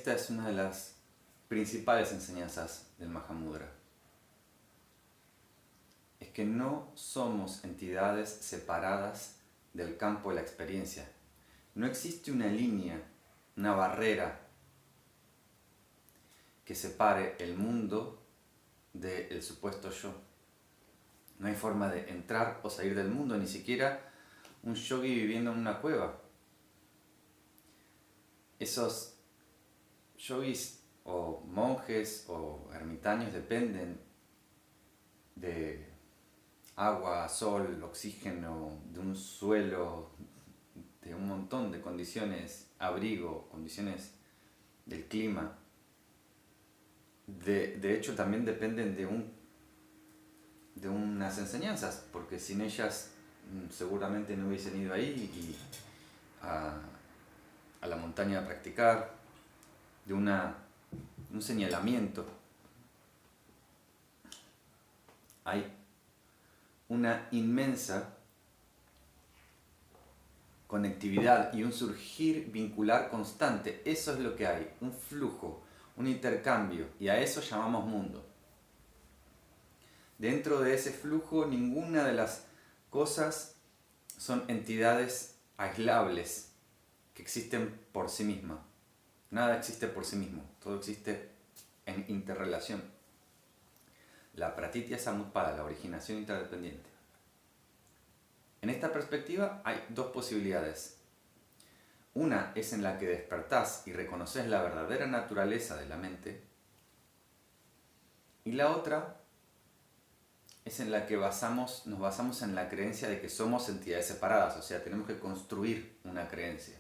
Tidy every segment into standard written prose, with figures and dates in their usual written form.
esta es una de las principales enseñanzas del Mahamudra. Es que no somos entidades separadas del campo de la experiencia. No existe una línea, una barrera que separe el mundo del supuesto yo. No hay forma de entrar o salir del mundo, ni siquiera un yogi viviendo en una cueva. Esos yogis o monjes o ermitaños dependen de agua, sol, oxígeno, de un suelo, de un montón de condiciones, abrigo, condiciones del clima. De hecho, también dependen de unas enseñanzas, porque sin ellas seguramente no hubiesen ido ahí a la montaña a practicar, de un señalamiento. Hay una inmensa conectividad y un surgir vincular constante. Eso es lo que hay, un flujo, un intercambio, y a eso llamamos mundo. Dentro de ese flujo, ninguna de las cosas son entidades aislables que existen por sí mismas. Nada existe por sí mismo, todo existe en interrelación. La pratitya samutpada, la originación interdependiente. En esta perspectiva hay dos posibilidades. Una es en la que despertás y reconoces la verdadera naturaleza de la mente, y la otra es en la que nos basamos en la creencia de que somos entidades separadas, o sea, tenemos que construir una creencia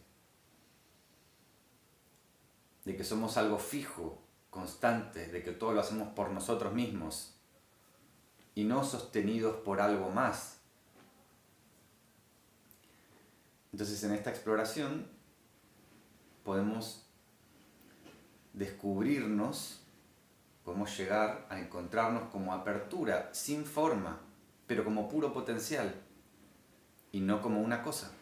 de que somos algo fijo, constante, de que todo lo hacemos por nosotros mismos y no sostenidos por algo más. Entonces, en esta exploración podemos descubrirnos, podemos llegar a encontrarnos como apertura, sin forma, pero como puro potencial, y no como una cosa,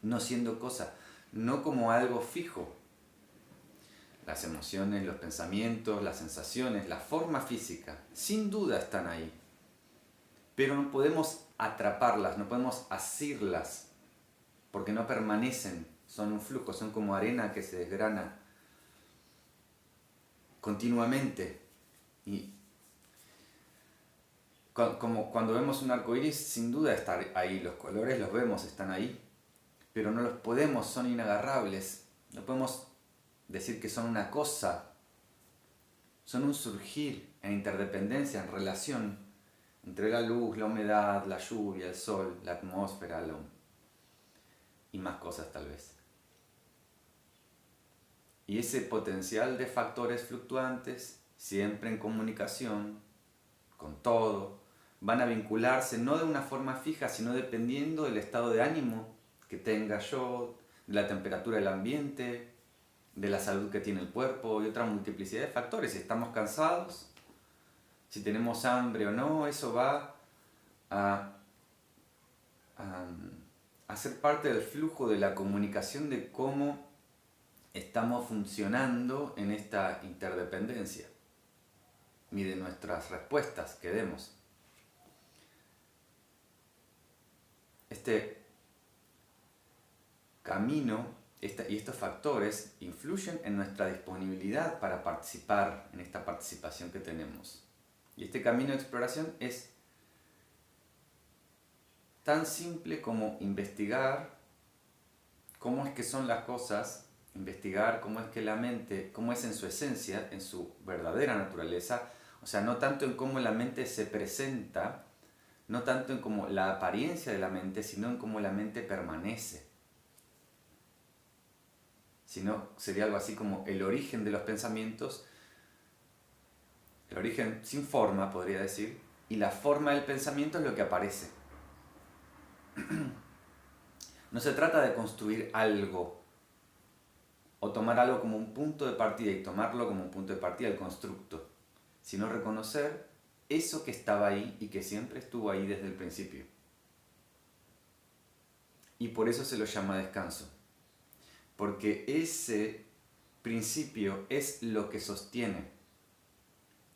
no siendo cosa, no como algo fijo. Las emociones, los pensamientos, las sensaciones, la forma física, sin duda están ahí, pero no podemos atraparlas, no podemos asirlas, porque no permanecen, son un flujo, son como arena que se desgrana continuamente. Y como cuando vemos un arco iris, sin duda está ahí, los colores los vemos, están ahí, pero no los podemos, son inagarrables, no podemos decir que son una cosa, son un surgir en interdependencia, en relación entre la luz, la humedad, la lluvia, el sol, la atmósfera, y más cosas tal vez. Y ese potencial de factores fluctuantes, siempre en comunicación con todo, van a vincularse no de una forma fija, sino dependiendo del estado de ánimo que tenga yo, de la temperatura del ambiente, de la salud que tiene el cuerpo y otra multiplicidad de factores. Si estamos cansados, si tenemos hambre o no, eso va a ser parte del flujo de la comunicación de cómo estamos funcionando en esta interdependencia y de nuestras respuestas que demos. Este camino y estos factores influyen en nuestra disponibilidad para participar en esta participación que tenemos. Y este camino de exploración es tan simple como investigar cómo es que son las cosas, investigar cómo es que la mente, cómo es en su esencia, en su verdadera naturaleza, o sea, no tanto en cómo la mente se presenta, no tanto en cómo la apariencia de la mente, sino en cómo la mente permanece. Sino sería algo así como el origen de los pensamientos, el origen sin forma, podría decir, y la forma del pensamiento es lo que aparece. No se trata de construir algo o tomar algo como un punto de partida y tomarlo como un punto de partida, el constructo, sino reconocer eso que estaba ahí y que siempre estuvo ahí desde el principio. Y por eso se lo llama descanso, porque ese principio es lo que sostiene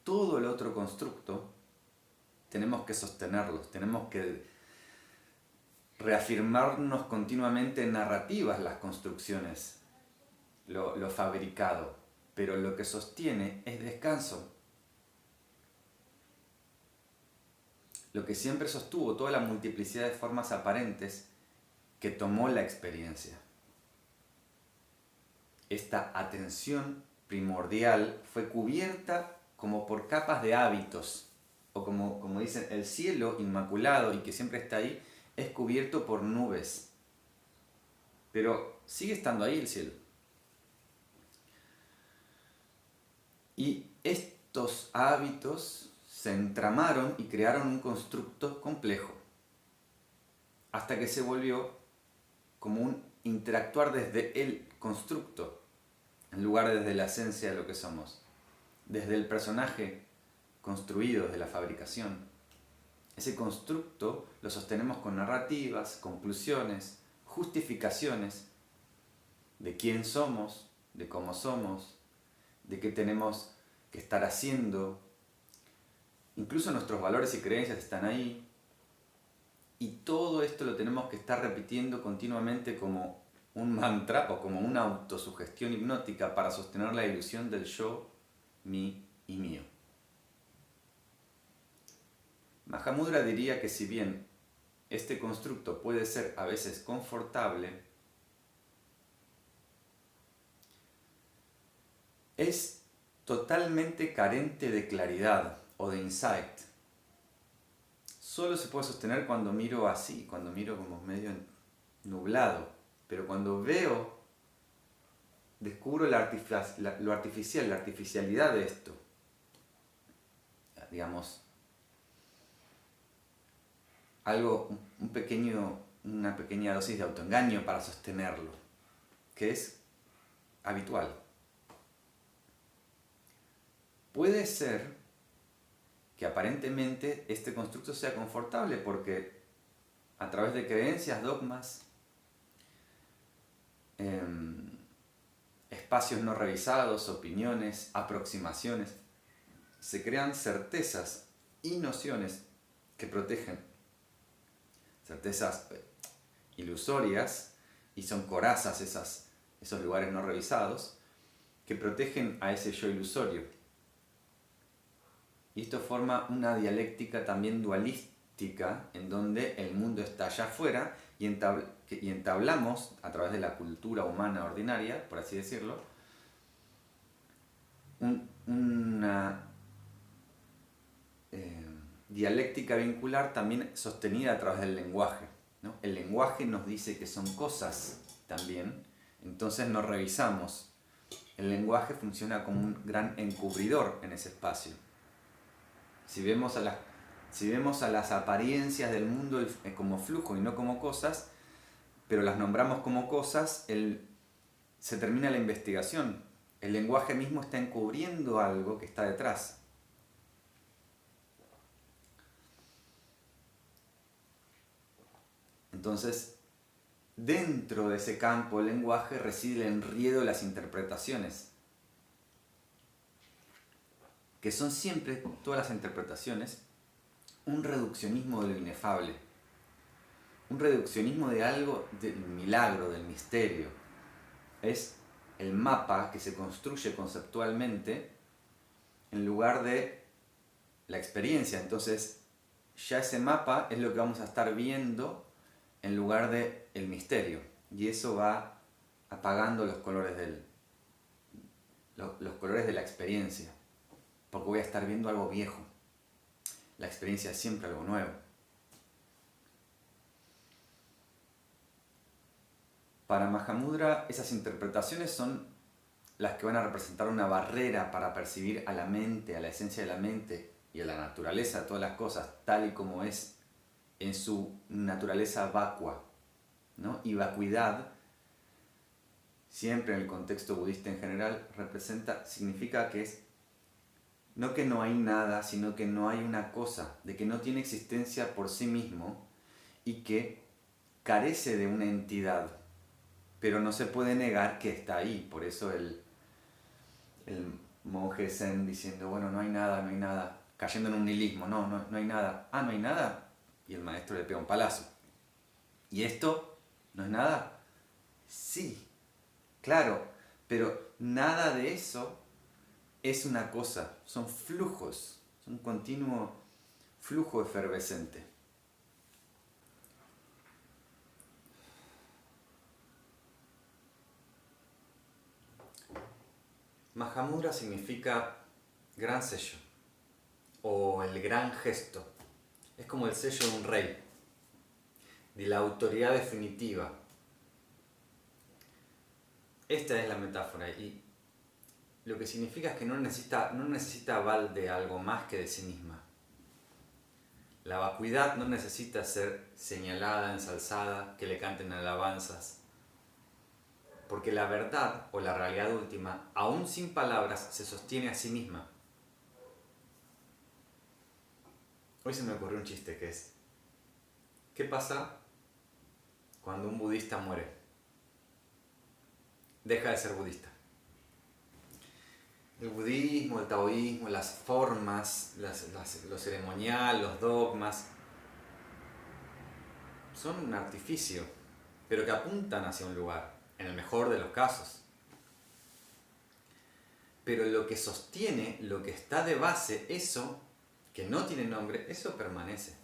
todo el otro constructo, tenemos que sostenerlos, tenemos que reafirmarnos continuamente en narrativas las construcciones, lo fabricado, pero lo que sostiene es descanso. Lo que siempre sostuvo toda la multiplicidad de formas aparentes que tomó la experiencia. Esta atención primordial fue cubierta como por capas de hábitos, o como dicen, el cielo inmaculado y que siempre está ahí, es cubierto por nubes. Pero sigue estando ahí el cielo. Y estos hábitos se entramaron y crearon un constructo complejo, hasta que se volvió como un interactuar desde el constructo, en lugar de desde la esencia de lo que somos, desde el personaje construido, desde la fabricación. Ese constructo lo sostenemos con narrativas, conclusiones, justificaciones de quién somos, de cómo somos, de qué tenemos que estar haciendo. Incluso nuestros valores y creencias están ahí. Y todo esto lo tenemos que estar repitiendo continuamente como un mantra o como una autosugestión hipnótica para sostener la ilusión del yo, mí y mío. Mahamudra diría que si bien este constructo puede ser a veces confortable, es totalmente carente de claridad o de insight. Solo se puede sostener cuando miro así, cuando miro como medio nublado, pero cuando veo, descubro lo artificial, la artificialidad de esto. Digamos, una pequeña dosis de autoengaño para sostenerlo, que es habitual. Puede ser que aparentemente este constructo sea confortable porque a través de creencias, dogmas, espacios no revisados, opiniones, aproximaciones, se crean certezas y nociones que protegen, certezas ilusorias, y son corazas esos lugares no revisados, que protegen a ese yo ilusorio. Y esto forma una dialéctica también dualística, en donde el mundo está allá afuera y entablamos, a través de la cultura humana ordinaria, por así decirlo, una dialéctica vincular también sostenida a través del lenguaje, ¿no? El lenguaje nos dice que son cosas también, entonces nos revisamos. El lenguaje funciona como un gran encubridor en ese espacio. Si vemos a las apariencias del mundo como flujo y no como cosas, pero las nombramos como cosas, se termina la investigación. El lenguaje mismo está encubriendo algo que está detrás. Entonces, dentro de ese campo del lenguaje reside el enredo de las interpretaciones, que son siempre, todas las interpretaciones, un reduccionismo de lo inefable, un reduccionismo de algo, del milagro, del misterio. Es el mapa que se construye conceptualmente en lugar de la experiencia. Entonces, ya ese mapa es lo que vamos a estar viendo en lugar de el misterio. Y eso va apagando los colores los colores de la experiencia. Porque voy a estar viendo algo viejo. La experiencia es siempre algo nuevo. Para Mahamudra, esas interpretaciones son las que van a representar una barrera para percibir a la mente, a la esencia de la mente y a la naturaleza de todas las cosas, tal y como es en su naturaleza vacua, ¿no? Y vacuidad, siempre en el contexto budista en general, significa que es no que no hay nada, sino que no hay una cosa, de que no tiene existencia por sí mismo y que carece de una entidad, pero no se puede negar que está ahí. Por eso el monje zen diciendo, bueno, no hay nada, cayendo en un nihilismo, no hay nada. Ah, no hay nada. Y el maestro le pega un palazo. ¿Y esto no es nada? Sí, claro, pero nada de eso es una cosa, son flujos, es un continuo flujo efervescente. Mahamudra significa gran sello o el gran gesto. Es como el sello de un rey, de la autoridad definitiva. Esta es la metáfora y lo que significa es que no necesita aval de algo más que de sí misma. La vacuidad no necesita ser señalada, ensalzada, que le canten alabanzas. Porque la verdad o la realidad última, aún sin palabras, se sostiene a sí misma. Hoy se me ocurrió un chiste que es, ¿qué pasa cuando un budista muere? Deja de ser budista. El budismo, el taoísmo, las formas, lo ceremonial, los dogmas, son un artificio, pero que apuntan hacia un lugar, en el mejor de los casos. Pero lo que sostiene, lo que está de base, eso que no tiene nombre, eso permanece.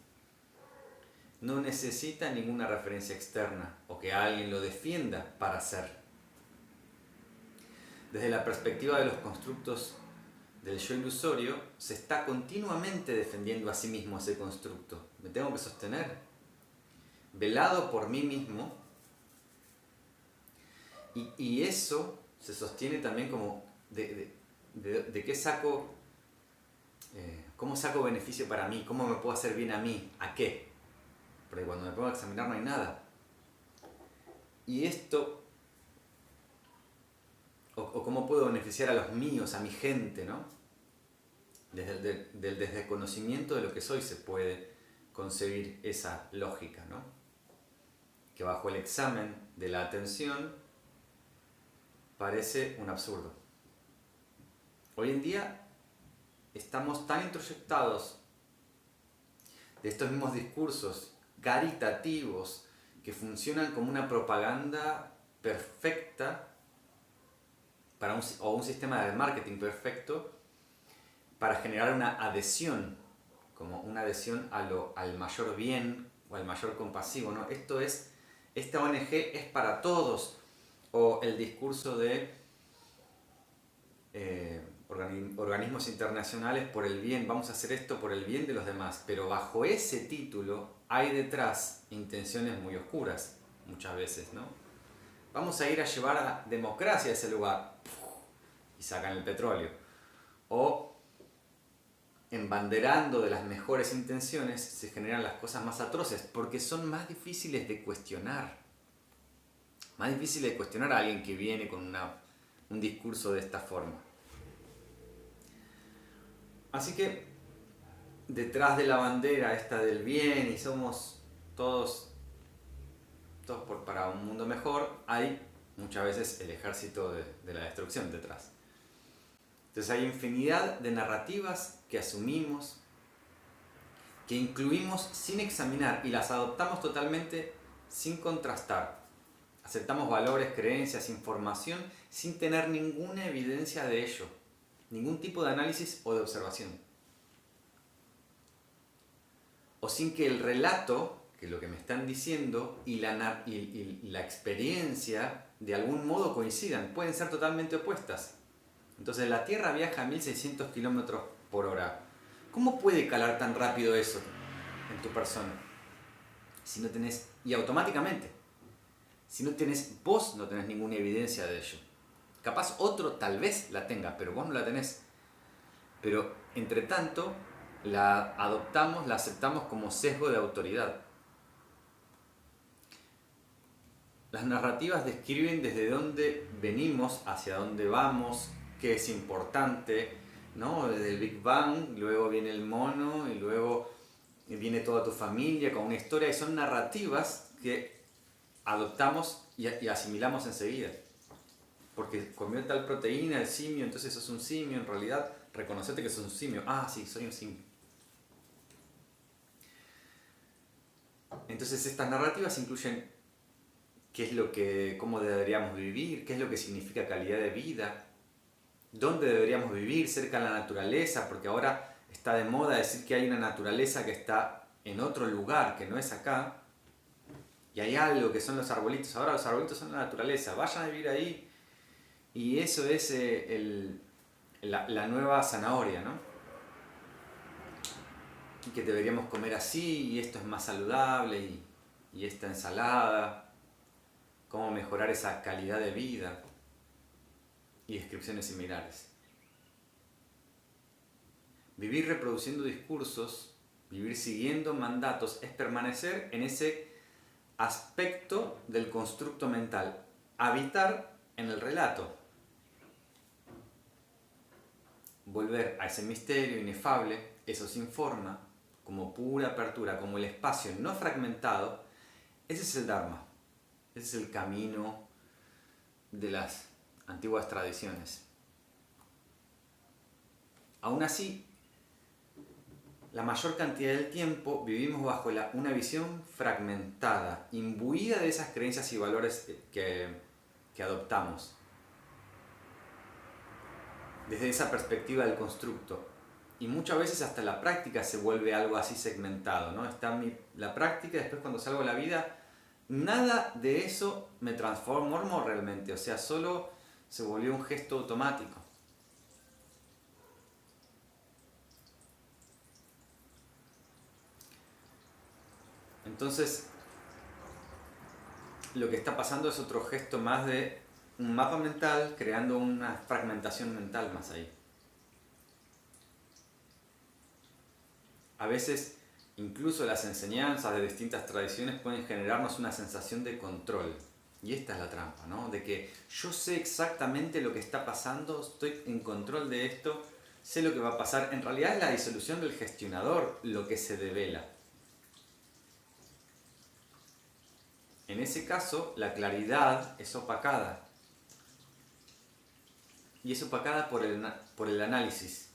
No necesita ninguna referencia externa o que alguien lo defienda para ser. Desde la perspectiva de los constructos del yo ilusorio, se está continuamente defendiendo a sí mismo ese constructo. Me tengo que sostener. Velado por mí mismo. Y eso se sostiene también como de qué saco, cómo saco beneficio para mí, cómo me puedo hacer bien a mí, a qué. Porque cuando me pongo a examinar no hay nada. Y esto, o cómo puedo beneficiar a los míos, a mi gente, ¿no? Desde el desconocimiento de lo que soy se puede concebir esa lógica, ¿no? Que bajo el examen de la atención parece un absurdo. Hoy en día estamos tan introyectados de estos mismos discursos caritativos que funcionan como una propaganda perfecta o un sistema de marketing perfecto para generar una adhesión, como una adhesión al mayor bien o al mayor compasivo, ¿no? Esta ONG es para todos, o el discurso de organismos internacionales por el bien, vamos a hacer esto por el bien de los demás, pero bajo ese título hay detrás intenciones muy oscuras, muchas veces, ¿no? Vamos a ir a llevar a democracia a ese lugar, y sacan el petróleo. O embanderando de las mejores intenciones se generan las cosas más atroces, porque son más difíciles de cuestionar. Más difícil de cuestionar a alguien que viene con un discurso de esta forma. Así que detrás de la bandera esta del bien y somos todos para un mundo mejor, hay muchas veces el ejército de la destrucción detrás. Entonces hay infinidad de narrativas que asumimos, que incluimos sin examinar y las adoptamos totalmente sin contrastar. Aceptamos valores, creencias, información sin tener ninguna evidencia de ello, ningún tipo de análisis o de observación. O sin que el relato, que lo que me están diciendo, y la experiencia de algún modo coincidan, pueden ser totalmente opuestas. Entonces la Tierra viaja a 1600 km por hora. ¿Cómo puede calar tan rápido eso en tu persona? Si no tenés, y automáticamente, si no tenés, vos no tenés ninguna evidencia de ello. Capaz otro tal vez la tenga, pero vos no la tenés. Pero entre tanto, la adoptamos, la aceptamos como sesgo de autoridad. Las narrativas describen desde dónde venimos, hacia dónde vamos, qué es importante, ¿no? Desde el Big Bang, luego viene el mono y luego viene toda tu familia con una historia, y son narrativas que adoptamos y asimilamos enseguida. porque comió tal proteína el simio, entonces sos un simio. En realidad, reconocete que sos un simio. Ah, sí, soy un simio. Entonces estas narrativas incluyen cómo deberíamos vivir, qué es lo que significa calidad de vida, dónde deberíamos vivir, cerca de la naturaleza, porque ahora está de moda decir que hay una naturaleza que está en otro lugar, que no es acá, y hay algo que son los arbolitos. Ahora los arbolitos son la naturaleza, vayan a vivir ahí, y eso es la nueva zanahoria, ¿no? Y que deberíamos comer así, y esto es más saludable, y esta ensalada, cómo mejorar esa calidad de vida, y descripciones similares. Vivir reproduciendo discursos, vivir siguiendo mandatos, es permanecer en ese aspecto del constructo mental, habitar en el relato, volver a ese misterio inefable, eso sin forma, como pura apertura, como el espacio no fragmentado. Ese es el Dharma, ese es el camino de las antiguas tradiciones. Aún así, la mayor cantidad del tiempo vivimos bajo una visión fragmentada, imbuida de esas creencias y valores que adoptamos. Desde esa perspectiva del constructo. Y muchas veces hasta la práctica se vuelve algo así segmentado, ¿no? Está la práctica y después cuando salgo a la vida, nada de eso me transformó realmente. O sea, solo se volvió un gesto automático. Entonces, lo que está pasando es otro gesto más de un mapa mental creando una fragmentación mental más ahí. A veces, incluso las enseñanzas de distintas tradiciones pueden generarnos una sensación de control. Y esta es la trampa, ¿no? De que yo sé exactamente lo que está pasando, estoy en control de esto, sé lo que va a pasar. En realidad es la disolución del gestionador lo que se devela. En ese caso, la claridad es opacada. Y es opacada por el análisis.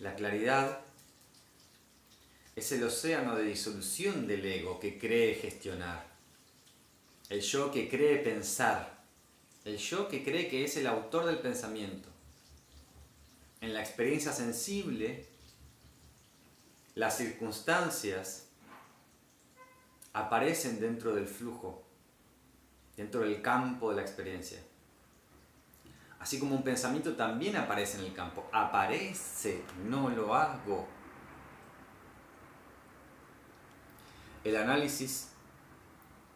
La claridad es el océano de disolución del ego que cree gestionar. El yo que cree pensar. El yo que cree que es el autor del pensamiento. En la experiencia sensible, las circunstancias aparecen dentro del flujo, dentro del campo de la experiencia. Así como un pensamiento también aparece en el campo. Aparece, no lo hago. El análisis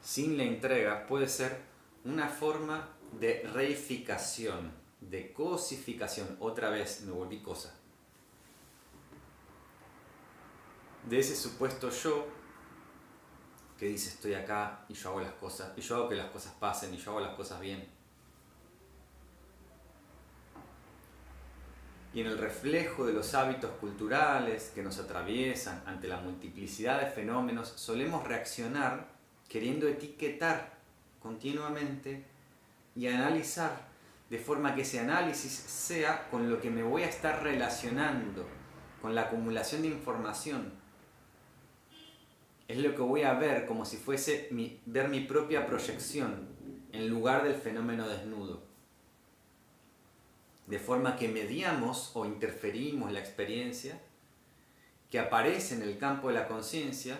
sin la entrega puede ser una forma de reificación, de cosificación. Otra vez me volví cosa. De ese supuesto yo que dice estoy acá y yo hago las cosas, y yo hago que las cosas pasen, y yo hago las cosas bien. Y en el reflejo de los hábitos culturales que nos atraviesan ante la multiplicidad de fenómenos, solemos reaccionar queriendo etiquetar continuamente y analizar, de forma que ese análisis sea con lo que me voy a estar relacionando, con la acumulación de información. Es lo que voy a ver como si fuese ver mi propia proyección en lugar del fenómeno desnudo. De forma que mediamos o interferimos la experiencia que aparece en el campo de la conciencia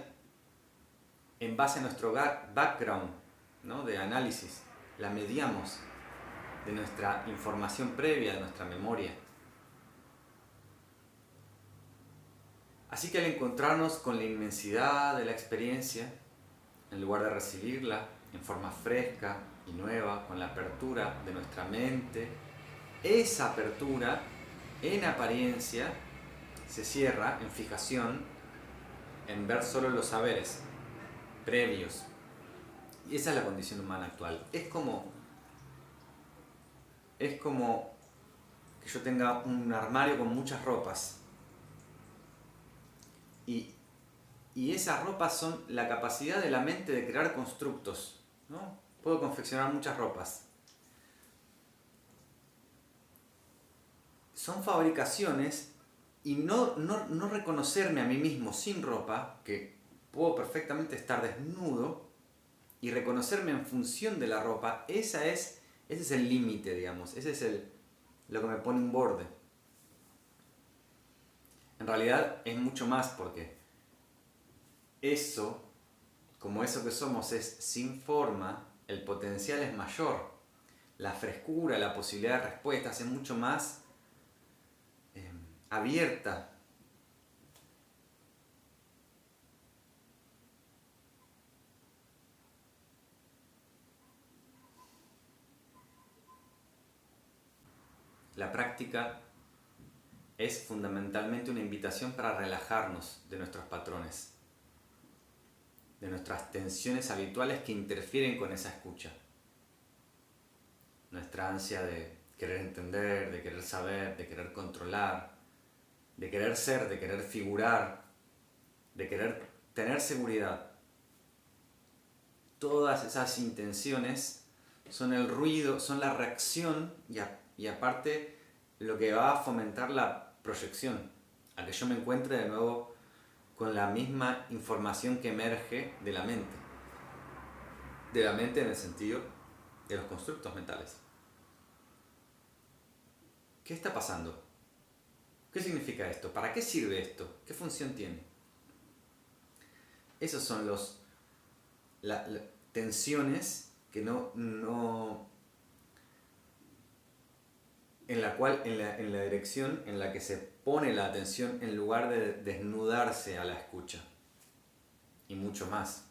en base a nuestro background, ¿no? De análisis. La mediamos de nuestra información previa, de nuestra memoria. Así que al encontrarnos con la inmensidad de la experiencia, en lugar de recibirla en forma fresca y nueva, con la apertura de nuestra mente, esa apertura, en apariencia, se cierra en fijación, en ver solo los saberes previos. Y esa es la condición humana actual. Es como que yo tenga un armario con muchas ropas. Y esas ropas son la capacidad de la mente de crear constructos, ¿no? puedo confeccionar muchas ropas. Son fabricaciones y no reconocerme a mí mismo sin ropa, que puedo perfectamente estar desnudo, y reconocerme en función de la ropa, ese es el límite, digamos, ese es lo que me pone un borde. En realidad es mucho más, porque eso, como eso que somos es sin forma, el potencial es mayor. La frescura, la posibilidad de respuestas es mucho más abierta. La práctica es fundamentalmente una invitación para relajarnos de nuestros patrones, de nuestras tensiones habituales que interfieren con esa escucha. Nuestra ansia de querer entender, de querer saber, de querer controlar, de querer ser, de querer figurar, de querer tener seguridad. Todas esas intenciones son el ruido, son la reacción y aparte lo que va a fomentar la proyección, a que yo me encuentre de nuevo con la misma información que emerge de la mente. De la mente en el sentido de los constructos mentales. ¿Qué está pasando? ¿Qué significa esto? ¿Para qué sirve esto? ¿Qué función tiene? Esas son las tensiones que en la dirección en la que se pone la atención en lugar de desnudarse a la escucha. Y mucho más.